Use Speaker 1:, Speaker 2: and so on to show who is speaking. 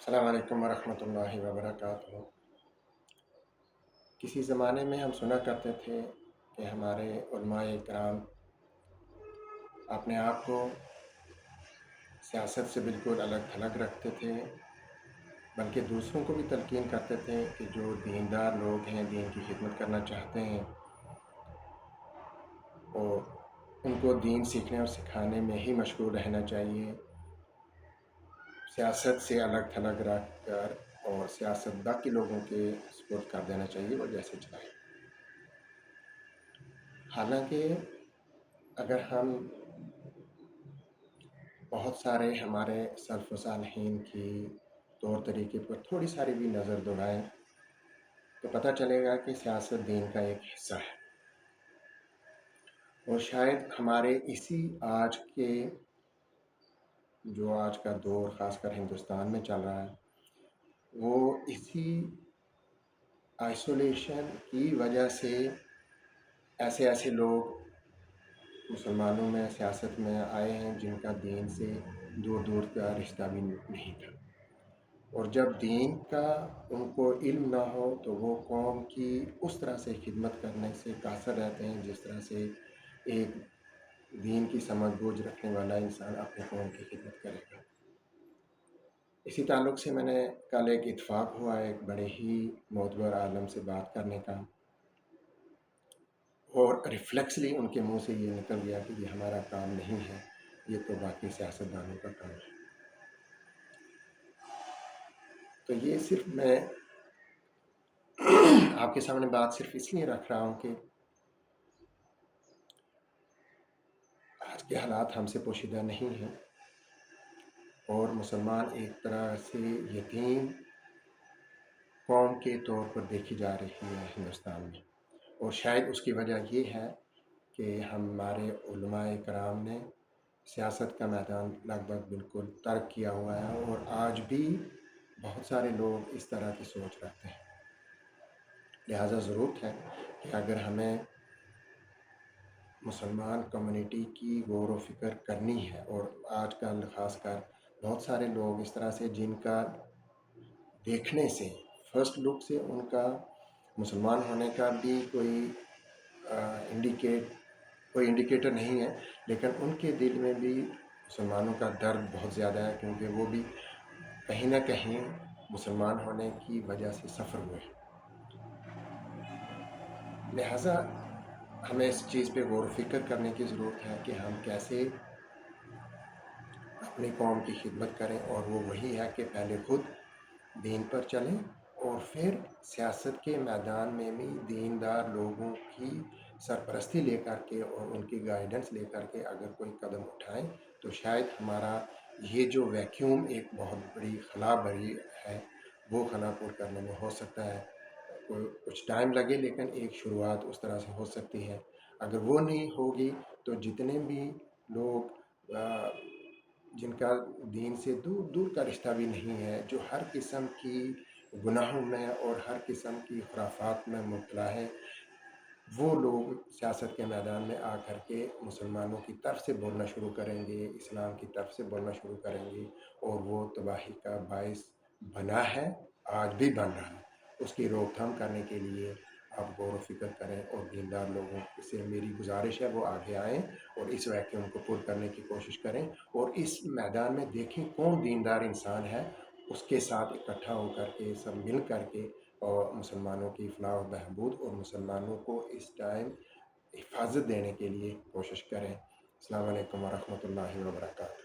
Speaker 1: السلام علیکم ورحمۃ اللہ وبرکاتہ۔ کسی زمانے میں ہم سنا کرتے تھے کہ ہمارے علماء کرام اپنے آپ کو سیاست سے بالکل الگ تھلگ رکھتے تھے، بلکہ دوسروں کو بھی تلقین کرتے تھے کہ جو دیندار لوگ ہیں، دین کی خدمت کرنا چاہتے ہیں، اور ان کو دین سیکھنے اور سکھانے میں ہی مشغول رہنا چاہیے، سیاست سے الگ تھلگ رکھ کر اور سیاست باقی لوگوں کے سپرد کر دینا چاہیے، وہ جیسے چاہے۔ حالانکہ اگر ہم بہت سارے ہمارے سلف و صالحین کی طور طریقے پر تھوڑی ساری بھی نظر دوڑائیں تو پتہ چلے گا کہ سیاست دین کا ایک حصہ ہے، اور شاید ہمارے اسی آج کا دور خاص کر ہندوستان میں چل رہا ہے، وہ اسی آئسولیشن کی وجہ سے ایسے لوگ مسلمانوں میں سیاست میں آئے ہیں جن کا دین سے دور دور کا رشتہ بھی نہیں تھا، اور جب دین کا ان کو علم نہ ہو تو وہ قوم کی اس طرح سے خدمت کرنے سے قاصر رہتے ہیں جس طرح سے ایک دین کی سمجھ بوجھ رکھنے والا انسان اپنے قوم کی خدمت کرے گا۔ اسی تعلق سے میں نے کل ایک اتفاق ہوا ایک بڑے ہی معتبر عالم سے بات کرنے کا، اور ریفلیکسلی ان کے منہ سے یہ نکل گیا کہ یہ ہمارا کام نہیں ہے، یہ تو باقی سیاستدانوں کا کام ہے۔ تو یہ صرف میں آپ کے سامنے بات صرف اس لیے رکھ رہا ہوں کہ آج کے حالات ہم سے پوشیدہ نہیں ہیں، اور مسلمان ایک طرح سے یتیم قوم کے طور پر دیکھی جا رہی ہے ہندوستان میں، اور شاید اس کی وجہ یہ ہے کہ ہمارے علماء کرام نے سیاست کا میدان لگ بھگ بالکل ترک کیا ہوا ہے، اور آج بھی بہت سارے لوگ اس طرح کی سوچ رکھتے ہیں۔ لہٰذا ضرورت ہے کہ اگر ہمیں مسلمان کمیونٹی کی غور و فکر کرنی ہے، اور آج کل خاص کر بہت سارے لوگ اس طرح سے جن کا دیکھنے سے فرسٹ لک سے ان کا مسلمان ہونے کا بھی کوئی انڈیکیٹر نہیں ہے، لیکن ان کے دل میں بھی مسلمانوں کا درد بہت زیادہ ہے، کیونکہ وہ بھی کہیں نہ کہیں مسلمان ہونے کی وجہ سے سفر ہوئے۔ لہٰذا ہمیں اس چیز پہ غور و فکر کرنے کی ضرورت ہے کہ ہم کیسے اپنی قوم کی خدمت کریں، اور وہ وہی ہے کہ پہلے خود دین پر چلیں، اور پھر سیاست کے میدان میں بھی دیندار لوگوں کی سرپرستی لے کر کے اور ان کی گائیڈنس لے کر کے اگر کوئی قدم اٹھائیں تو شاید ہمارا یہ جو ویکیوم ایک بہت بڑی خلا بھری ہے وہ خلا پور کرنے میں ہو سکتا ہے۔ کچھ ٹائم لگے، لیکن ایک شروعات اس طرح سے ہو سکتی ہے۔ اگر وہ نہیں ہوگی تو جتنے بھی لوگ جن کا دین سے دور دور کا رشتہ بھی نہیں ہے، جو ہر قسم کی گناہوں میں اور ہر قسم کی خرافات میں مبتلا ہے، وہ لوگ سیاست کے میدان میں آ کر کے مسلمانوں کی طرف سے بولنا شروع کریں گے، اسلام کی طرف سے بولنا شروع کریں گے، اور وہ تباہی کا باعث بنا ہے، آج بھی بن رہا ہے۔ اس کی روک تھام کرنے کے لیے آپ غور و فکر کریں، اور دیندار لوگوں سے میری گزارش ہے وہ آگے آئیں اور اس ویکیوم کو پر کرنے کی کوشش کریں، اور اس میدان میں دیکھیں کون دیندار انسان ہے، اس کے ساتھ اکٹھا ہو کر کے سب مل کر کے اور مسلمانوں کی فلاح و بہبود اور مسلمانوں کو اس ٹائم حفاظت دینے کے لیے کوشش کریں۔ السلام علیکم ورحمۃ اللہ وبرکاتہ۔